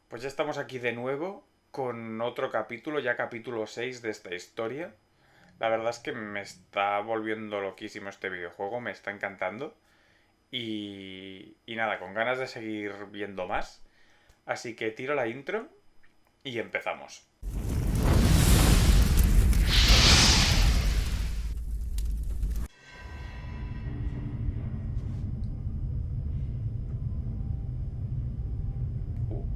Pues ya estamos aquí de nuevo con otro capítulo, ya capítulo 6 de esta historia. La verdad es que me está volviendo loquísimo este videojuego, me está encantando. Y nada, con ganas de seguir viendo más. Así que tiro la intro y empezamos.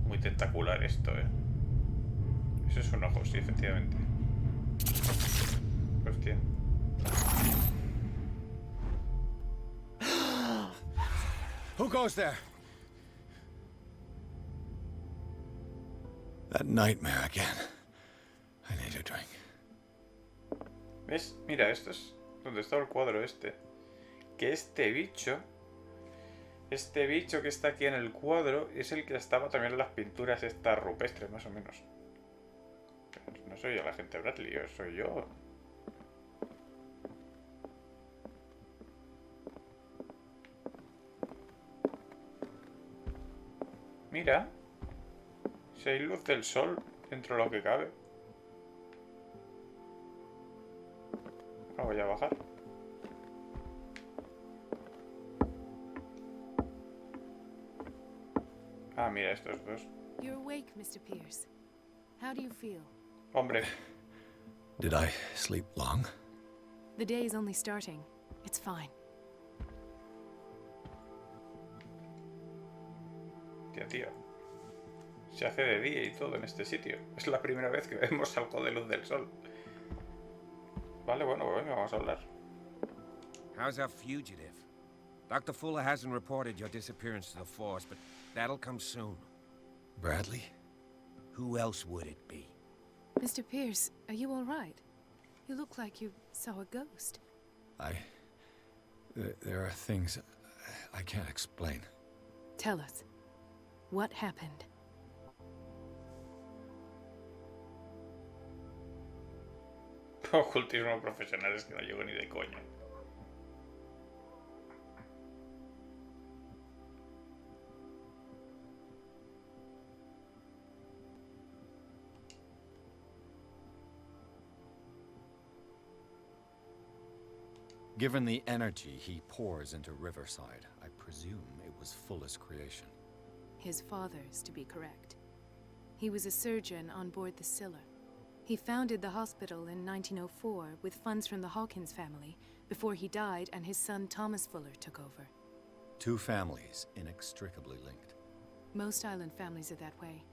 Muy tentacular esto, ¿eh? Eso es un ojo, sí, efectivamente. Hostia. Who goes there? That nightmare again. I need a drink. ¿Ves? Mira, esto es donde está el cuadro este. Que este bicho que está aquí en el cuadro es el que estaba también en las pinturas estas rupestres, más o menos. No soy el agente Bradley, soy yo. Mira, si hay luz del sol dentro de lo que cabe. Voy a bajar. Ah, mira, estos dos. You're awake, Mr. Pierce. How do you feel? Hombre, Did I sleep long? The day is only starting. It's fine. tío. Se hace de día y todo en este sitio. Es la primera vez que vemos algo de luz del sol. Vale, bueno, pues venga, vamos a hablar. How's our fugitive? Dr. Fuller hasn't reported your disappearance to the force, but that'll come soon. Bradley? Who else would it be? Mr. Pierce, are you all right? You look like you saw a ghost. There are things I can't explain. Tell us. What happened? Ocultismo profesional es que no llego ni de coña. Given the energy he pours into Riverside, I presume it was Fuller's creation. His father's, to be correct. He was a surgeon on board the Scylla. He founded the hospital in 1904 with funds from the Hawkins family before he died and his son Thomas Fuller took over. Two families inextricably linked. Most island families are that way.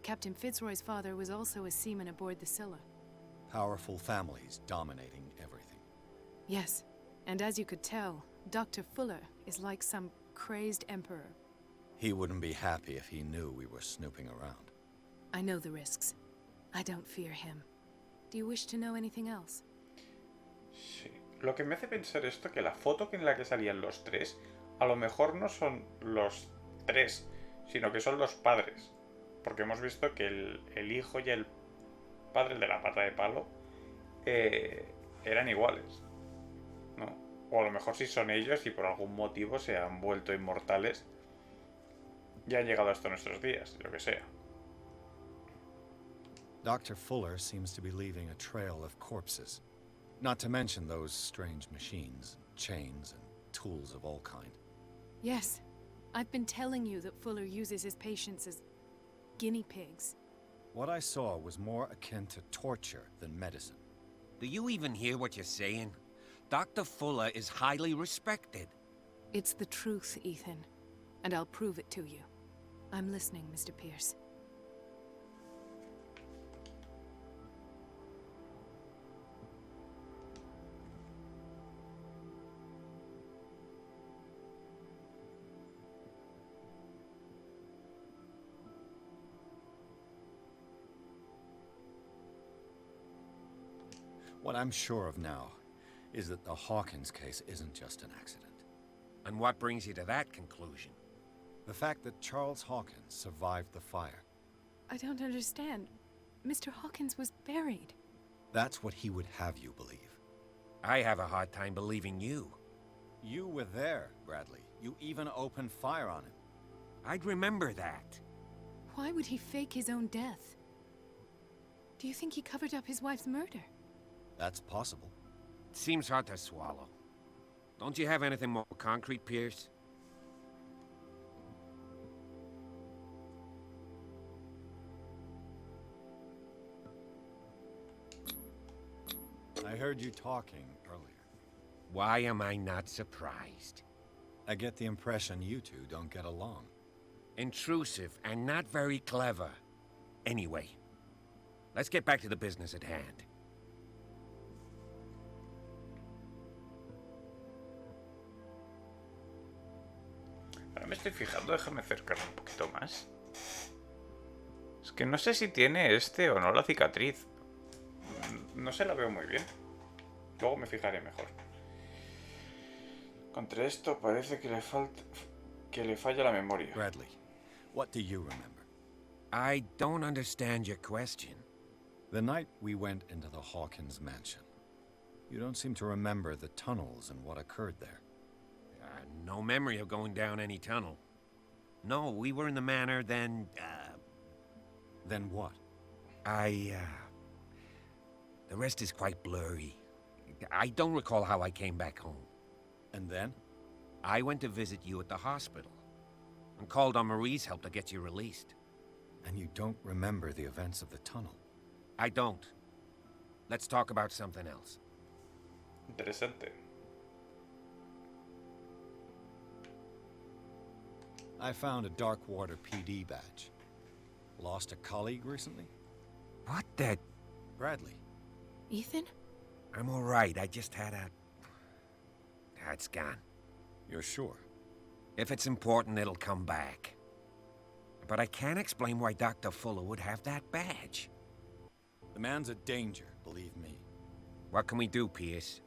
Captain Fitzroy's father was also a seaman aboard the Scylla. Powerful families dominating everything. Yes, and as you could tell, Dr. Fuller is like some crazed emperor. He wouldn't be happy if he knew we were snooping around. I know the risks. I don't fear him. Do you wish to know anything else? Sí. Lo que me hace pensar esto, que la foto en la que salían los tres, a lo mejor no son los tres, sino que son los padres. Porque hemos visto que el hijo y el padre, el de la pata de palo, eran iguales, ¿no? O a lo mejor sí son ellos y por algún motivo se han vuelto inmortales y han llegado hasta nuestros días, lo que sea. Dr. Fuller seems to be leaving a trail of corpses. Not to mention those strange machines, chains, and tools of all kind. Yes. I've been telling you that Fuller uses his patients as guinea pigs. What I saw was more akin to torture than medicine. Do you even hear what you're saying? Dr. Fuller is highly respected. It's the truth, Ethan. And I'll prove it to you. I'm listening, Mr. Pierce. What I'm sure of now is that the Hawkins case isn't just an accident. And what brings you to that conclusion? The fact that Charles Hawkins survived the fire. I don't understand. Mr. Hawkins was buried. That's what he would have you believe. I have a hard time believing you. You were there, Bradley. You even opened fire on him. I'd remember that. Why would he fake his own death? Do you think he covered up his wife's murder? That's possible. Seems hard to swallow. Don't you have anything more concrete, Pierce? I heard you talking earlier. Why am I not surprised? I get the impression you two don't get along. Intrusive and not very clever. Anyway, let's get back to the business at hand. Ahora me estoy fijando, déjame acercarme un poquito más. Es que no sé si tiene este o no la cicatriz. No se la veo muy bien. Luego me fijaré mejor. Contra esto parece que le falla la memoria. Bradley, what do you remember? I don't understand your question. The night we went into the Hawkins mansion. You don't seem to remember the tunnels and what occurred there. No memory of going down any tunnel. No, we were in the manor, then, Then what? The rest is quite blurry. I don't recall how I came back home. And then? I went to visit you at the hospital, and called on Marie's help to get you released. And you don't remember the events of the tunnel? I don't. Let's talk about something else. Interesante. I found a Darkwater PD badge. Lost a colleague recently? What the... Bradley. Ethan? I'm all right. I just had a... It's gone. You're sure? If it's important, it'll come back. But I can't explain why Dr. Fuller would have that badge. The man's a danger, believe me. What can we do, Pierce?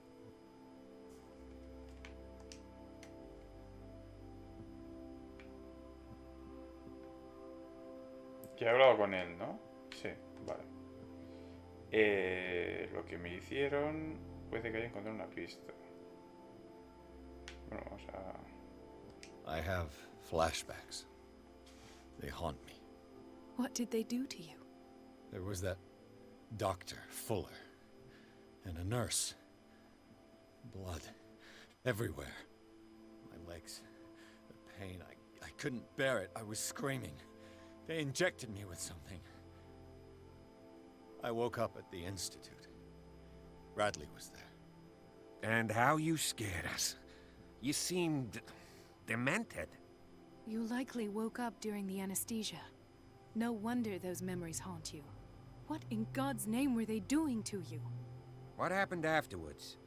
Que he hablado con él, ¿no? Sí, vale. Lo que me hicieron... Puede que haya encontrado una pista. Bueno, vamos a... I have flashbacks. They haunt me. What did they do to you? There was that Dr. Fuller. And a nurse. Blood. Everywhere. My legs. The pain. I couldn't bear it. I was screaming. They injected me with something. I woke up at the Institute. Bradley was there. And how you scared us. You seemed... demented. You likely woke up during the anesthesia. No wonder those memories haunt you. What in God's name were they doing to you? What happened afterwards?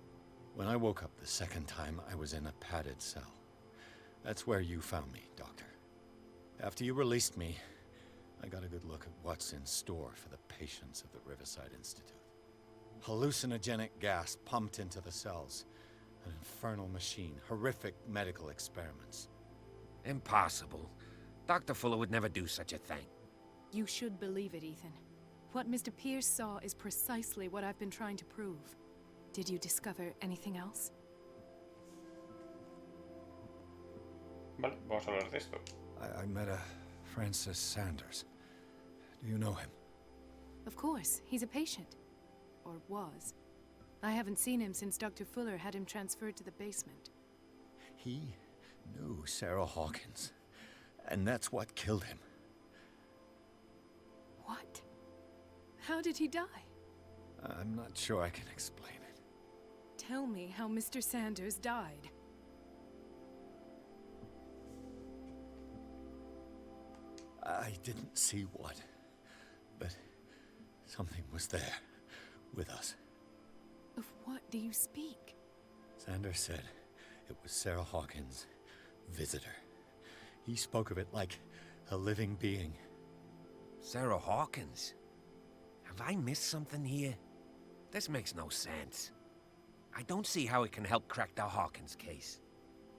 When I woke up the second time, I was in a padded cell. That's where you found me, Doctor. After you released me, I got a good look at what's in store for the patients of the Riverside Institute. Hallucinogenic gas pumped into the cells. An infernal machine. Horrific medical experiments. Impossible. Dr. Fuller would never do such a thing. You should believe it, Ethan. What Mr. Pierce saw is precisely what I've been trying to prove. Did you discover anything else? Vale, vamos a hablar de esto. I met a Francis Sanders. Do you know him? Of course, he's a patient. Or was. I haven't seen him since Dr. Fuller had him transferred to the basement. He knew Sarah Hawkins. And that's what killed him. What? How did he die? I'm not sure I can explain it. Tell me how Mr. Sanders died. I didn't see what, but something was there, with us. Of what do you speak? Sanders said it was Sarah Hawkins' visitor. He spoke of it like a living being. Sarah Hawkins? Have I missed something here? This makes no sense. I don't see how it can help crack the Hawkins case.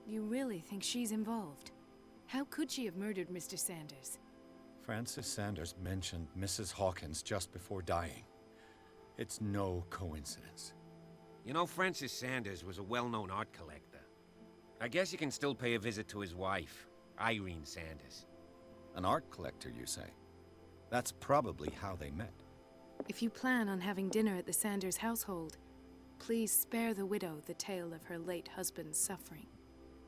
You really think she's involved? How could she have murdered Mr. Sanders? Francis Sanders mentioned Mrs. Hawkins just before dying. It's no coincidence. You know, Francis Sanders was a well-known art collector. I guess you can still pay a visit to his wife, Irene Sanders. An art collector, you say? That's probably how they met. If you plan on having dinner at the Sanders household, please spare the widow the tale of her late husband's suffering.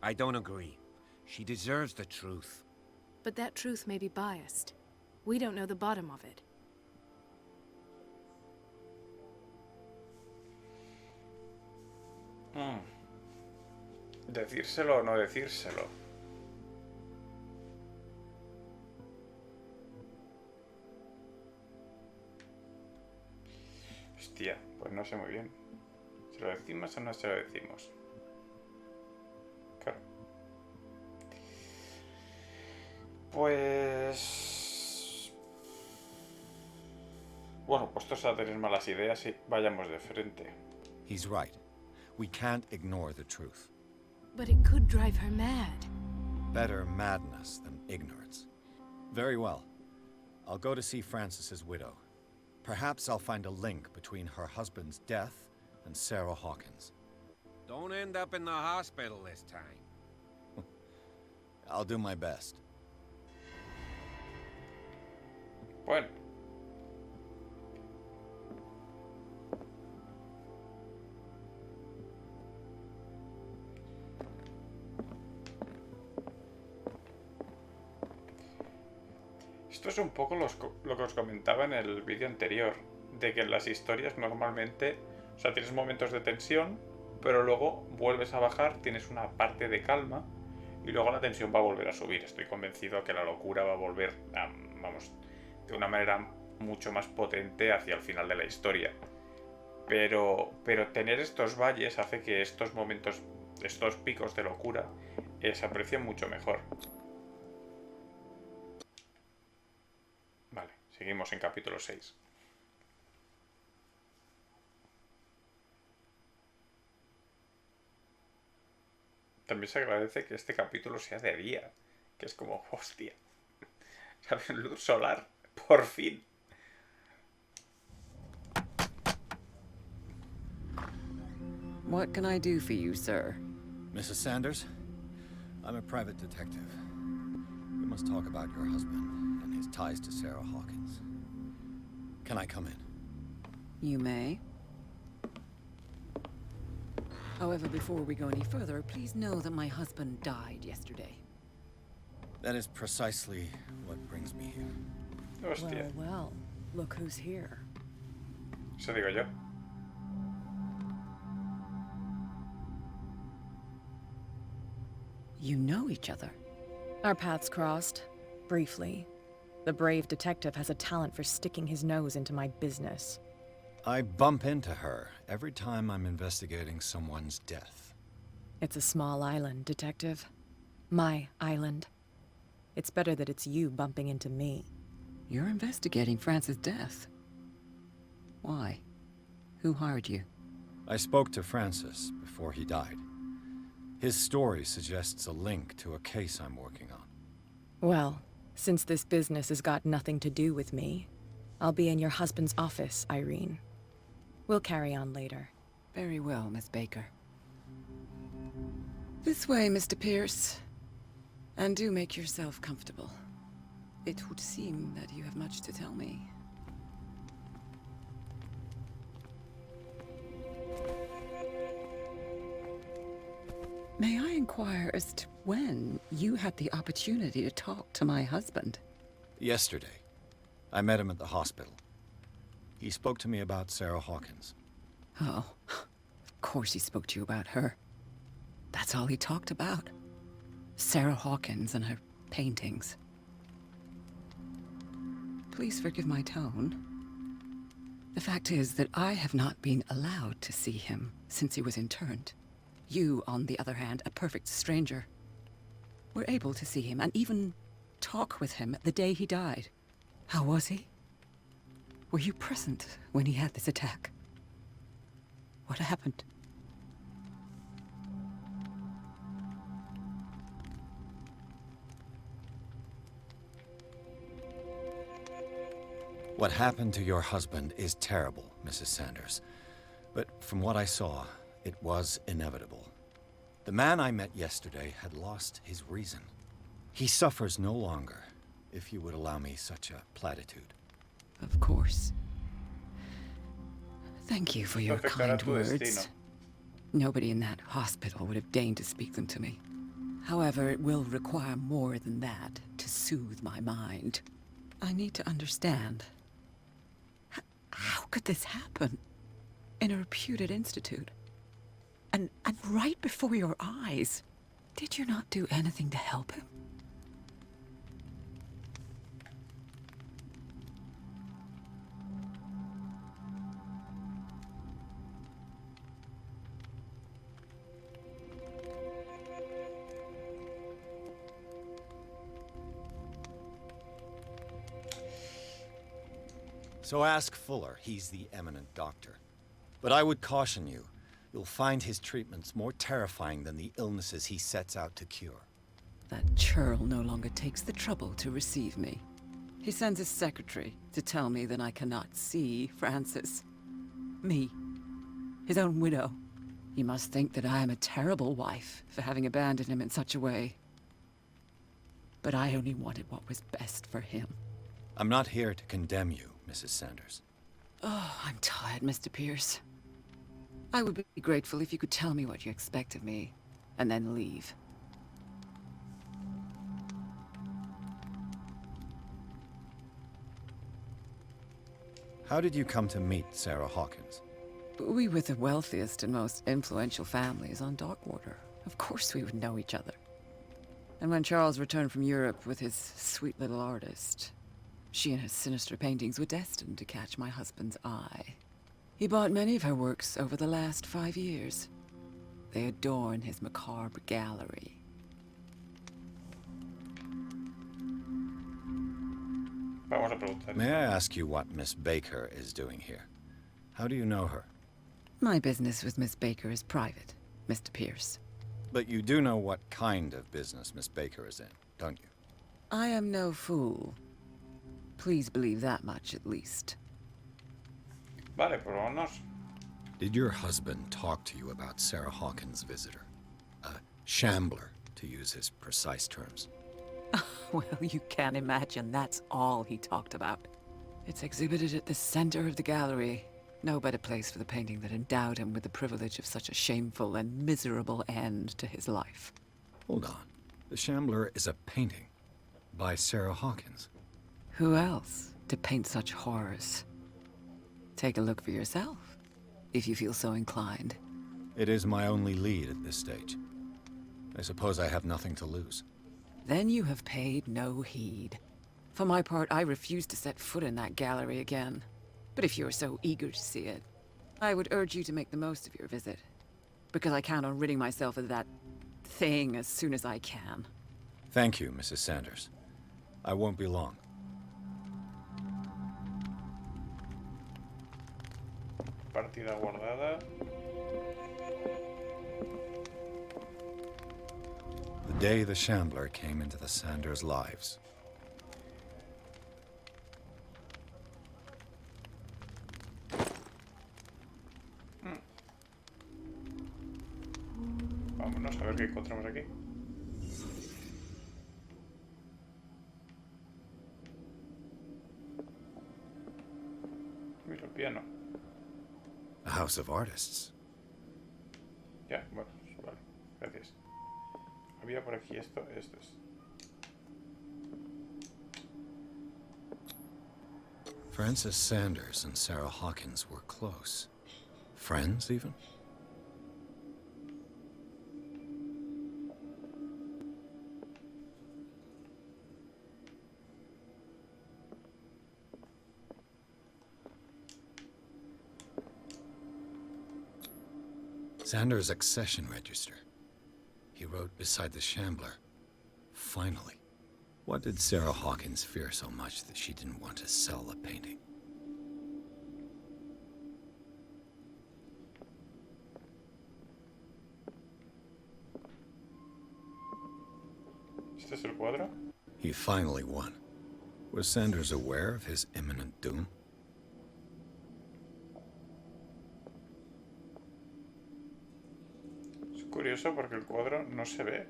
I don't agree. She deserves the truth. But that truth may be biased. We don't know the bottom of it. Decírselo o no decírselo. Hostia, pues no sé muy bien. ¿Se lo decimos o no se lo decimos? Claro. Pues... Bueno, puestos a tener malas ideas, sí, vayamos de frente. He's right. We can't ignore the truth. But it could drive her mad. Better madness than ignorance. Very well. I'll go to see Francis's widow. Perhaps I'll find a link between her husband's death and Sarah Hawkins. Don't end up in the hospital this time. I'll do my best. Bueno. Esto es un poco lo que os comentaba en el vídeo anterior, de que en las historias normalmente, o sea, tienes momentos de tensión, pero luego vuelves a bajar, tienes una parte de calma y luego la tensión va a volver a subir. Estoy convencido que la locura va a volver, vamos, de una manera mucho más potente hacia el final de la historia. Pero tener estos valles hace que estos momentos, estos picos de locura, se aprecien mucho mejor. Vale, seguimos en capítulo 6. También se agradece que este capítulo sea de día, que es como, hostia, ¿sabes? Luz solar, por fin. What can I do for you, sir? Mrs. Sanders, I'm a private detective. We must talk about your husband and his ties to Sarah Hawkins. Can I come in? You may. However, before we go any further, please know that my husband died yesterday. That is precisely what brings me here. Hostia, Well, look who's here. eso digo yo. You know each other. Our paths crossed, briefly. The brave detective has a talent for sticking his nose into my business. I bump into her every time I'm investigating someone's death. It's a small island, Detective. My island. It's better that it's you bumping into me. You're investigating Francis' death. Why? Who hired you? I spoke to Francis before he died. His story suggests a link to a case I'm working on. Well, since this business has got nothing to do with me, I'll be in your husband's office, Irene. We'll carry on later. Very well, Miss Baker. This way, Mr. Pierce. And do make yourself comfortable. It would seem that you have much to tell me. May I inquire as to when you had the opportunity to talk to my husband? Yesterday, I met him at the hospital. He spoke to me about Sarah Hawkins. Oh, of course he spoke to you about her. That's all he talked about. Sarah Hawkins and her paintings. Please forgive my tone. The fact is that I have not been allowed to see him since he was interned. You, on the other hand, a perfect stranger, were able to see him and even talk with him the day he died. How was he? Were you present when he had this attack? What happened? What happened to your husband is terrible, Mrs. Sanders. But from what I saw, it was inevitable. The man I met yesterday had lost his reason. He suffers no longer. if you would allow me such a platitude. Of course. Thank you for your Afectará kind tu words. destino. Nobody in that hospital would have deigned to speak them to me. However, it will require more than that to soothe my mind. I need to understand. How could this happen? In a reputed institute? And right before your eyes? Did you not do anything to help him? So ask Fuller, he's the eminent doctor. But I would caution you, you'll find his treatments more terrifying than the illnesses he sets out to cure. That churl no longer takes the trouble to receive me. He sends his secretary to tell me that I cannot see Francis. Me. His own widow. He must think that I am a terrible wife for having abandoned him in such a way. But I only wanted what was best for him. I'm not here to condemn you, Mrs. Sanders. Oh, I'm tired, Mr. Pierce. I would be grateful if you could tell me what you expect of me, and then leave. How did you come to meet Sarah Hawkins? We were the wealthiest and most influential families on Darkwater. Of course we would know each other. And when Charles returned from Europe with his sweet little artist, she and her sinister paintings were destined to catch my husband's eye. He bought many of her works over the last 5 years. They adorn his macabre gallery. Vamos a preguntar. May I ask you what Miss Baker is doing here? How do you know her? My business with Miss Baker is private, Mr. Pierce. But you do know what kind of business Miss Baker is in, don't you? I am no fool. Please believe that much, at least. Vale, pues vámonos. Did your husband talk to you about Sarah Hawkins' visitor? A shambler, to use his precise terms. Well, you can't imagine that's all he talked about. It's exhibited at the center of the gallery. No better place for the painting that endowed him with the privilege of such a shameful and miserable end to his life. Hold on. The Shambler is a painting by Sarah Hawkins. Who else to paint such horrors? Take a look for yourself, if you feel so inclined. It is my only lead at this stage. I suppose I have nothing to lose. Then you have paid no heed. For my part, I refuse to set foot in that gallery again. But if you are so eager to see it, I would urge you to make the most of your visit. Because I count on ridding myself of that thing as soon as I can. Thank you, Mrs. Sanders. I won't be long. Partida guardada. The day the Shambler came into the Sanders' lives. Vámonos a ver qué encontramos aquí. Mira el piano. A house of artists. Ya, bueno, vale, gracias. Había por aquí esto es. Francis Sanders and Sarah Hawkins were close. Friends, even? Sanders' accession register. He wrote beside the Shambler, "Finally." What did Sarah Hawkins fear so much that she didn't want to sell the painting? ¿Este es el cuadro? He finally won. Was Sanders aware of his imminent doom? Es curioso porque el cuadro no se ve.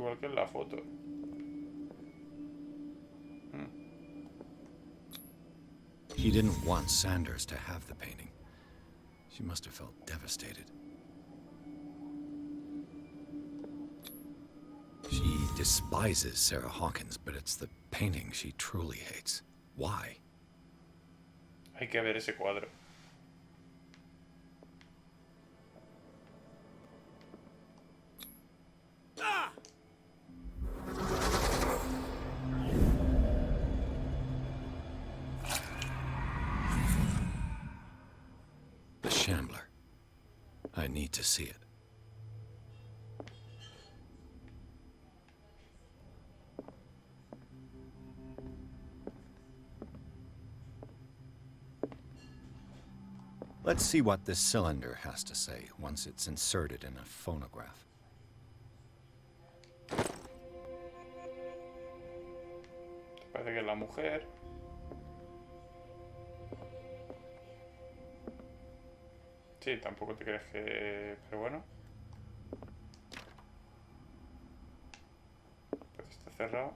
Igual que en la foto. He didn't want Sanders to have the painting. She must have felt devastated. She despises Sarah Hawkins, but it's the painting she truly hates. Why? Hay que ver ese cuadro. The Shambler. I need to see it. Let's see what this cylinder has to say once it's inserted in a phonograph. Parece que es la mujer. Sí, tampoco te crees que... Pero bueno. Pues está cerrado.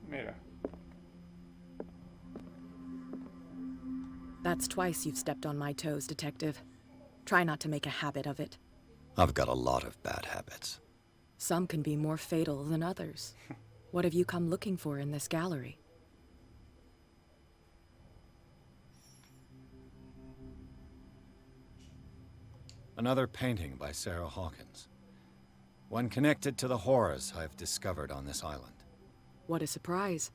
Mira. That's twice you've stepped on my toes, Detective. Try not to make a habit of it. I've got a lot of bad habits. Some can be more fatal than others. What have you come looking for in this gallery? Another painting by Sarah Hawkins. One connected to the horrors I've discovered on this island. What a surprise.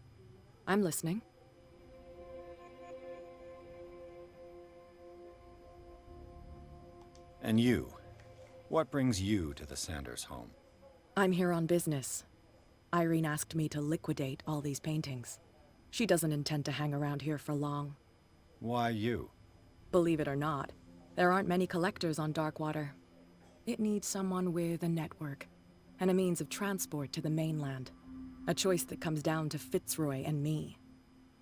I'm listening. And you? What brings you to the Sanders home? I'm here on business. Irene asked me to liquidate all these paintings. She doesn't intend to hang around here for long. Why you? Believe it or not, there aren't many collectors on Darkwater. It needs someone with a network, and a means of transport to the mainland. A choice that comes down to Fitzroy and me.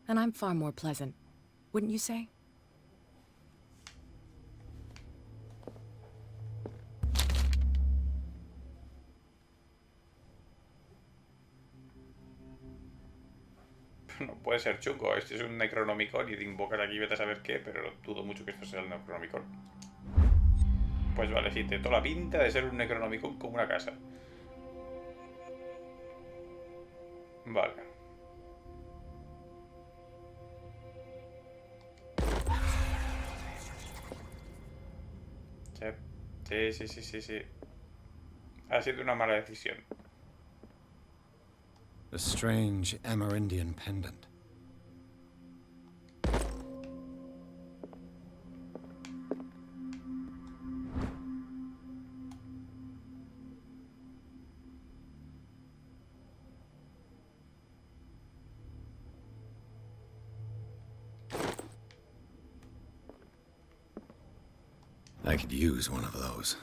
And I'm far more pleasant, wouldn't you say? No puede ser chungo. Este es un Necronomicon y te invocas aquí, vete a saber qué, pero dudo mucho que esto sea el Necronomicon. Pues vale, sí, tiene toda la pinta de ser un Necronomicon como una casa. Vale. Sí. Ha sido una mala decisión. A strange Amerindian pendant. I could use one of those.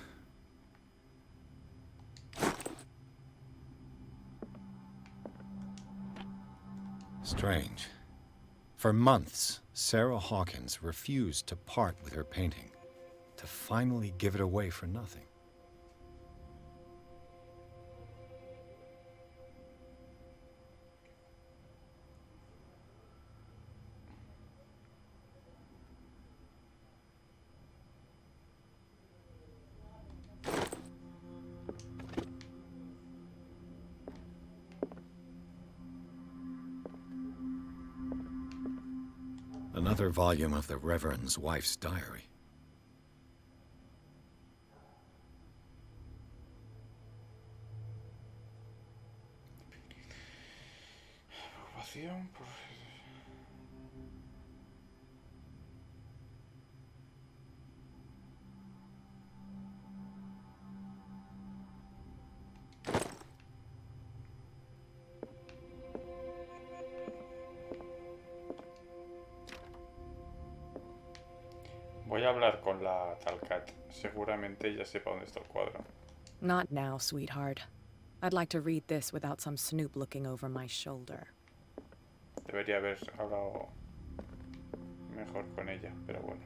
Strange. For months, Sarah Hawkins refused to part with her painting, to finally give it away for nothing. Another volume of the Reverend's wife's diary. Preocupación por... Voy a hablar con la tal Kat. Seguramente ya sepa dónde está el cuadro. Not now, sweetheart. I'd like to read this without some snoop looking over my shoulder. Debería haber hablado mejor con ella, pero bueno.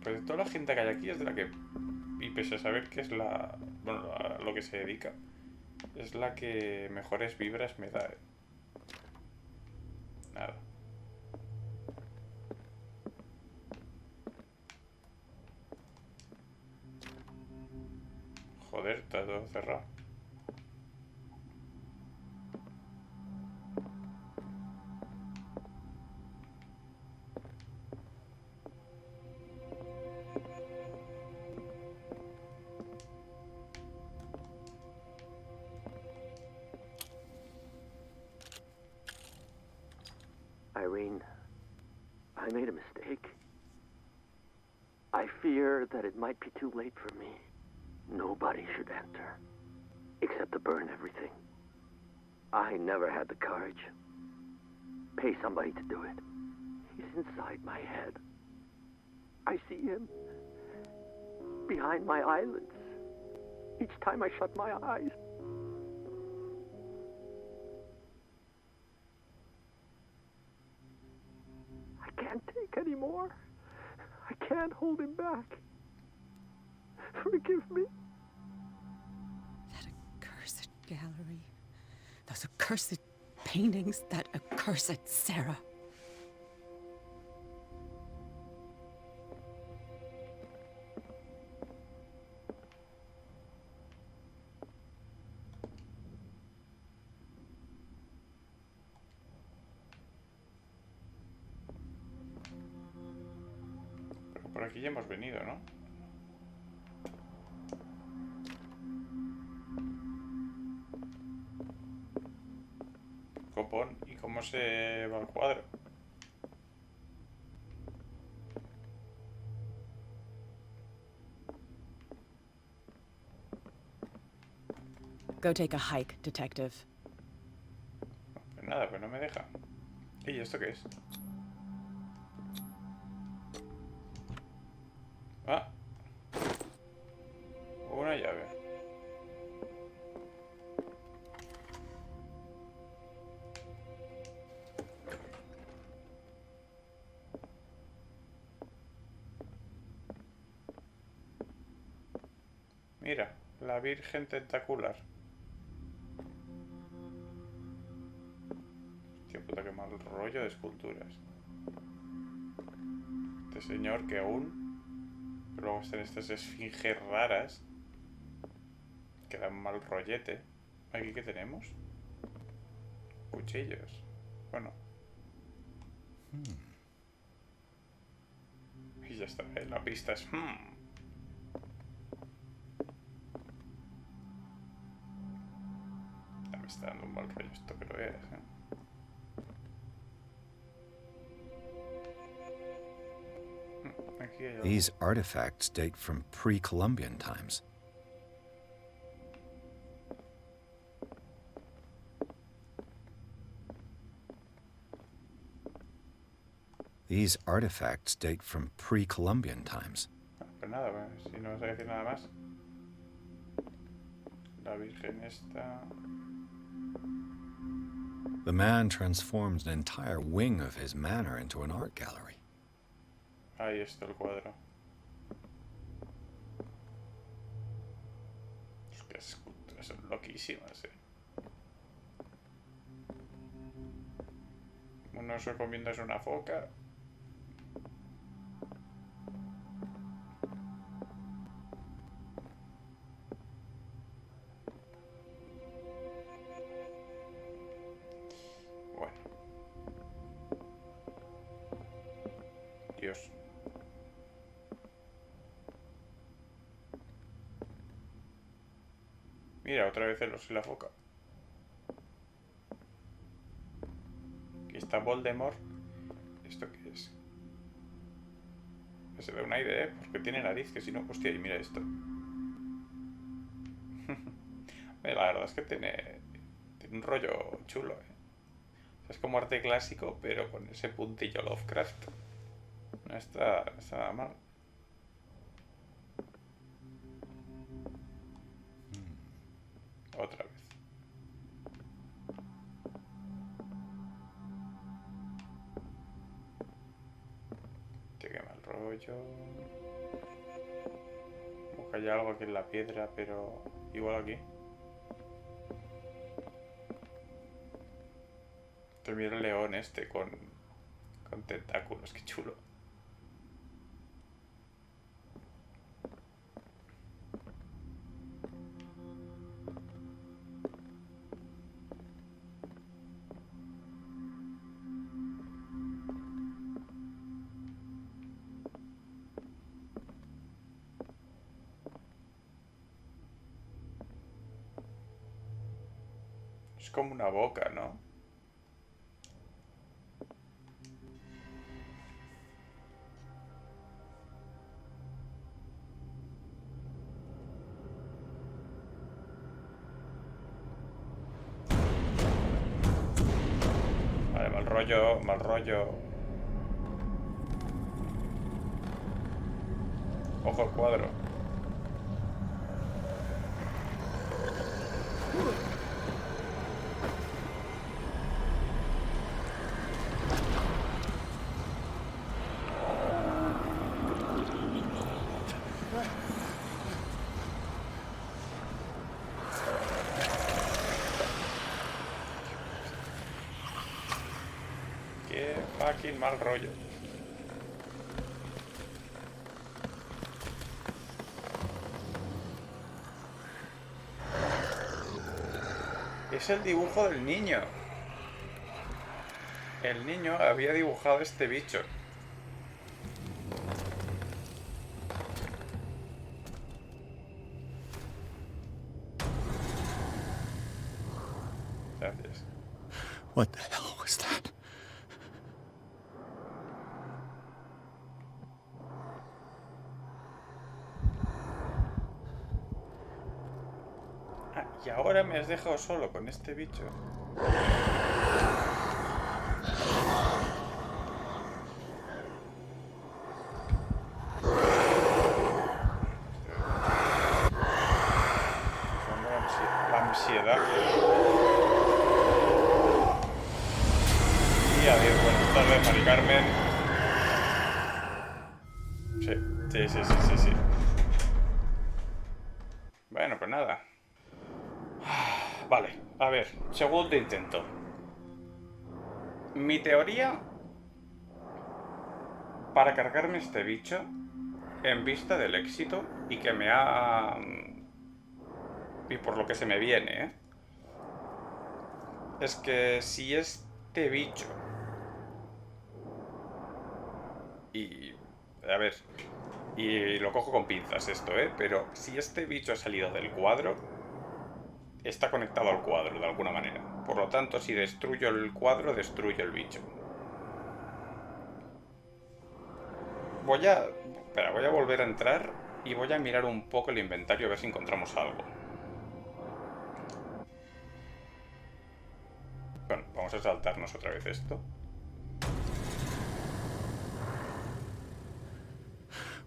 Pues de toda la gente que hay aquí es de la que... Y pese a saber que es la... Bueno, a lo que se dedica, es la que mejores vibras me da, ¿eh? Nada. Joder, está todo cerrado. Irene, I made a mistake. I fear that it might be too late for me. Nobody should enter, except to burn everything. I never had the courage. Pay somebody to do it. He's inside my head. I see him behind my eyelids each time I shut my eyes. I can't take any more. I can't hold him back. Forgive me. That accursed gallery. Those accursed paintings. That accursed Sarah. Pero por aquí ya hemos venido, ¿no? Copón. ¿Y cómo se va el cuadro? Go take a hike, detective. Pues nada, pues no me deja. ¿Y esto qué es? Ah. Una llave. Mira, la Virgen Tentacular. Hostia puta, qué mal rollo de esculturas. Este señor que aún... Pero luego están estas esfinges raras. Que dan mal rollete. ¿Aquí qué tenemos? Cuchillos. Bueno. Y ya está, ¿eh? La pista es... Ya me está dando un mal rollo esto, pero veas, ¿eh? Aquí hay algo. These artifacts date from pre-Columbian times. These artifacts date from pre-Columbian times. Pues nada, pues, si no vas a decir nada más. La Virgen esta... The man transformed an entire wing of his manor into an art gallery. Ahí está el cuadro. Es que las esculturas son loquísimas, eh. Uno se comiéndose una foca. Bueno. Dios. Mira, otra vez el oso y la foca. Aquí está Voldemort. ¿Esto qué es? Se da un aire, ¿eh? Porque tiene nariz, que si no... Hostia, y mira esto. La verdad es que tiene un rollo chulo, ¿eh? O sea, es como arte clásico, pero con ese puntillo Lovecraft. No está nada mal. Otra vez. Tío, qué mal rollo. Como que hay algo aquí en la piedra, pero igual aquí. Te mira el león este con tentáculos, qué chulo. Es como una boca, ¿no? Vale, mal rollo, mal rollo. Ojo al cuadro. Qué fucking mal rollo. Es el dibujo del niño. El niño había dibujado este bicho. Gracias. What the hell was that? Ah, y ahora me has dejado solo con este bicho. La ansiedad. Y adiós, buenas tardes, Mari Carmen. Sí. Bueno, pues nada. Vale, a ver, segundo intento. Mi teoría para cargarme este bicho, en vista del éxito y que me ha... y por lo que se me viene, ¿eh? Es que si este bicho... Y... a ver... Y lo cojo con pinzas esto, ¿eh? Pero si este bicho ha salido del cuadro, está conectado al cuadro de alguna manera. Por lo tanto, si destruyo el cuadro, destruyo el bicho. Espera, voy a volver a entrar y voy a mirar un poco el inventario a ver si encontramos algo. Bueno, vamos a saltarnos otra vez esto.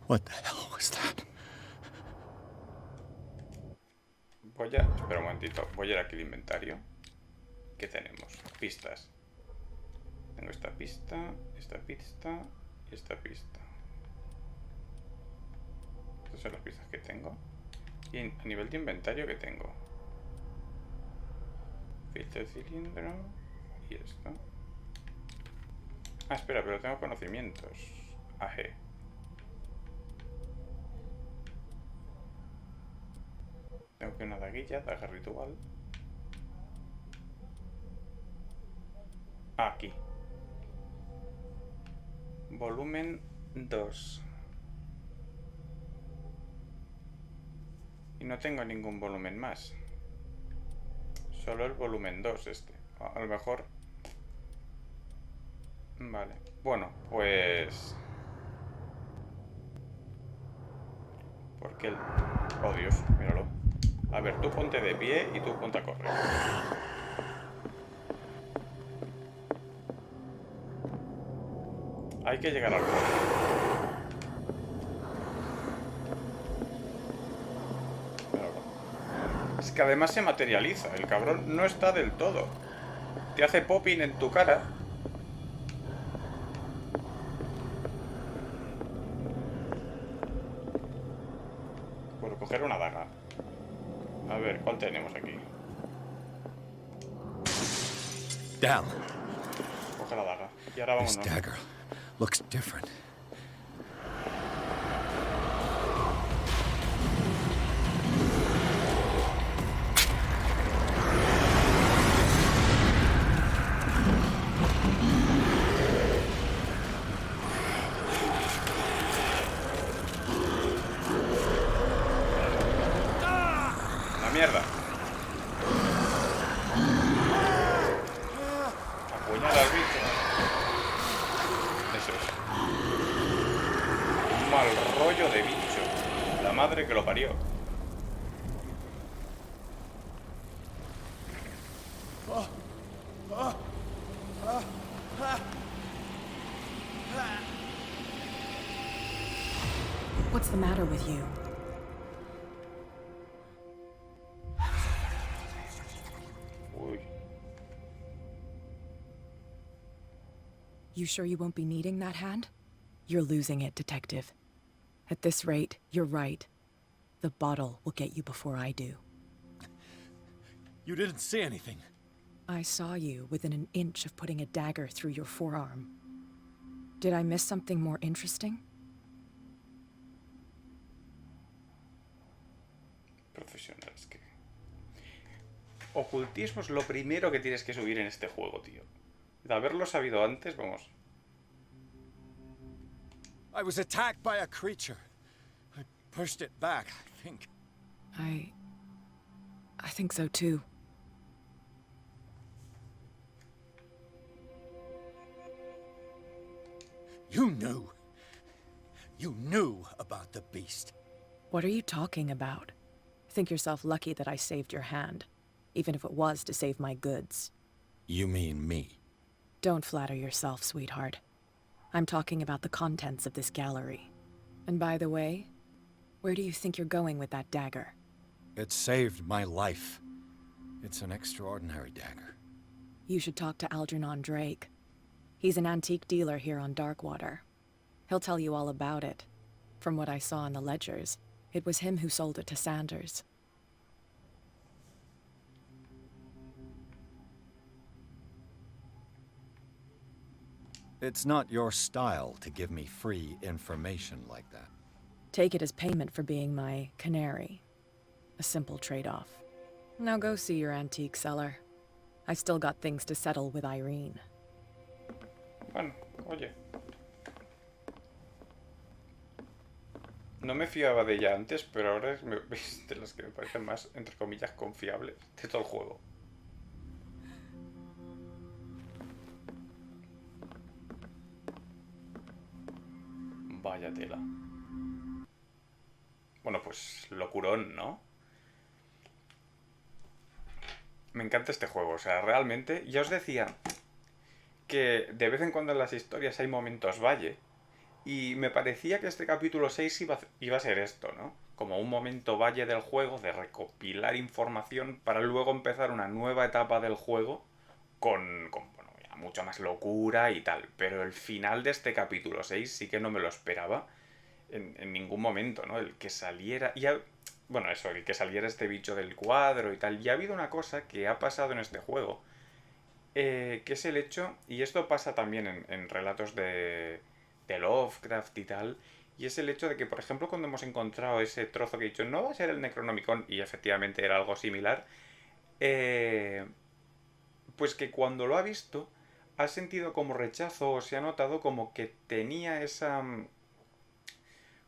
What the hell was that? Espera un momentito. Voy a ir aquí al inventario. ¿Qué tenemos? Pistas. Tengo esta pista y esta pista. Estas son las pistas que tengo. Y a nivel de inventario, ¿qué tengo? Filtro de cilindro. Y esto. Ah, espera, pero tengo conocimientos. Hace. Tengo que una daguilla, daga ritual. Aquí. Volumen 2. Y no tengo ningún volumen más. Solo el volumen 2 este. A lo mejor... Vale. Bueno, pues... Porque el... Oh, Dios, míralo. A ver, tú ponte de pie y tú ponte a correr. Hay que llegar al cuadro. Es que además se materializa. El cabrón no está del todo. Te hace popping en tu cara. Por coger una daga. A ver, ¿cuál tenemos aquí? Down. Coge la daga. Y ahora This vámonos. dagger looks different. ¡La mierda! Apuñala al bicho. Eso es. Un mal rollo de bicho. La madre que lo parió. What's the matter with you? Uy. You sure you won't be needing that hand? You're losing it, Detective. At this rate, you're right. The bottle will get you before I do. You didn't see anything. I saw you within an inch of putting a dagger through your forearm. Did I miss something more interesting? Profesional, es que... Ocultismo es lo primero que tienes que subir en este juego, tío. De haberlo sabido antes, vamos. I was attacked by a creature. I pushed it back, I think. I think so too. You knew. You knew about the beast. What are you talking about? Think yourself lucky that I saved your hand, even if it was to save my goods. You mean me? Don't flatter yourself, sweetheart. I'm talking about the contents of this gallery. And by the way, where do you think you're going with that dagger? It saved my life. It's an extraordinary dagger. You should talk to Algernon Drake. He's an antique dealer here on Darkwater. He'll tell you all about it. From what I saw in the ledgers, it was him who sold it to Sanders. It's not your style to give me free information like that. Take it as payment for being my canary. A simple trade-off. Now go see your antique seller. I still got things to settle with Irene. Bueno, oye. No me fiaba de ella antes, pero ahora es de las que me parecen más, entre comillas, confiables de todo el juego. Vaya tela. Bueno, pues locurón, ¿no? Me encanta este juego, o sea, realmente, ya os decía que de vez en cuando en las historias hay momentos valle, y me parecía que este capítulo 6 iba a ser esto, ¿no? Como un momento valle del juego, de recopilar información para luego empezar una nueva etapa del juego con bueno, ya mucho más locura y tal. Pero el final de este capítulo 6 sí que no me lo esperaba en ningún momento, ¿no? El que saliera... Bueno, eso, el que saliera este bicho del cuadro y tal. Y ha habido una cosa que ha pasado en este juego, que es el hecho, y esto pasa también en relatos de Lovecraft y tal, y es el hecho de que, por ejemplo, cuando hemos encontrado ese trozo que he dicho, no va a ser el Necronomicon, y efectivamente era algo similar, pues que cuando lo ha visto, ha sentido como rechazo, o se ha notado como que tenía esa...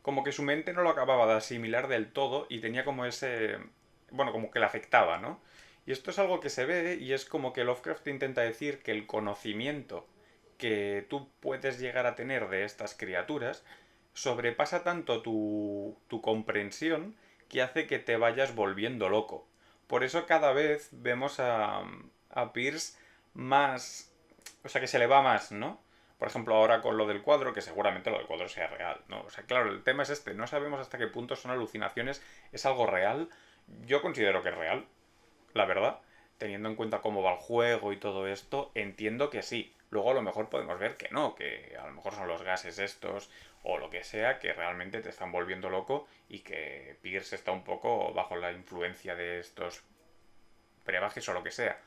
como que su mente no lo acababa de asimilar del todo, y tenía como ese... bueno, como que le afectaba, ¿no? Y esto es algo que se ve, y es como que Lovecraft intenta decir que el conocimiento que tú puedes llegar a tener de estas criaturas sobrepasa tanto tu comprensión que hace que te vayas volviendo loco. Por eso cada vez vemos a Pierce más... o sea, que se le va más, ¿no? Por ejemplo, ahora con lo del cuadro, que seguramente lo del cuadro sea real, ¿no? O sea, claro, el tema es este, no sabemos hasta qué punto son alucinaciones, es algo real. Yo considero que es real, la verdad. Teniendo en cuenta cómo va el juego y todo esto, entiendo que sí. Luego a lo mejor podemos ver que no, que a lo mejor son los gases estos, o lo que sea, que realmente te están volviendo loco y que Pierce está un poco bajo la influencia de estos brebajes o lo que sea.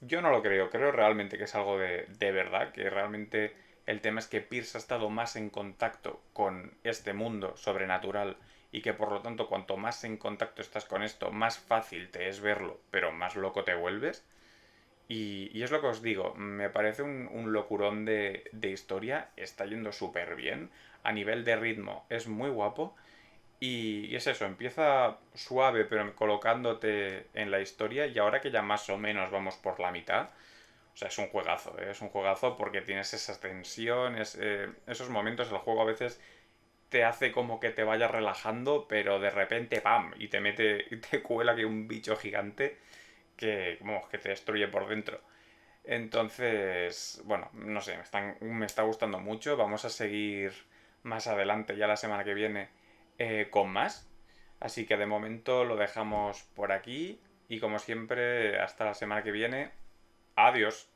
Yo no lo creo realmente que es algo de verdad, que realmente el tema es que Pierce ha estado más en contacto con este mundo sobrenatural y que por lo tanto cuanto más en contacto estás con esto, más fácil te es verlo, pero más loco te vuelves. Y es lo que os digo, me parece un locurón de historia, está yendo súper bien, a nivel de ritmo es muy guapo y es eso, empieza suave pero colocándote en la historia y ahora que ya más o menos vamos por la mitad, o sea, es un juegazo, ¿eh? Es un juegazo porque tienes esas tensiones, esos momentos, el juego a veces te hace como que te vayas relajando, pero de repente, ¡pam! Y te mete, y te cuela que un bicho gigante que te destruye por dentro. Entonces, bueno, no sé, me está gustando mucho. Vamos a seguir más adelante, ya la semana que viene, con más. Así que de momento lo dejamos por aquí. Y como siempre, hasta la semana que viene. Adiós.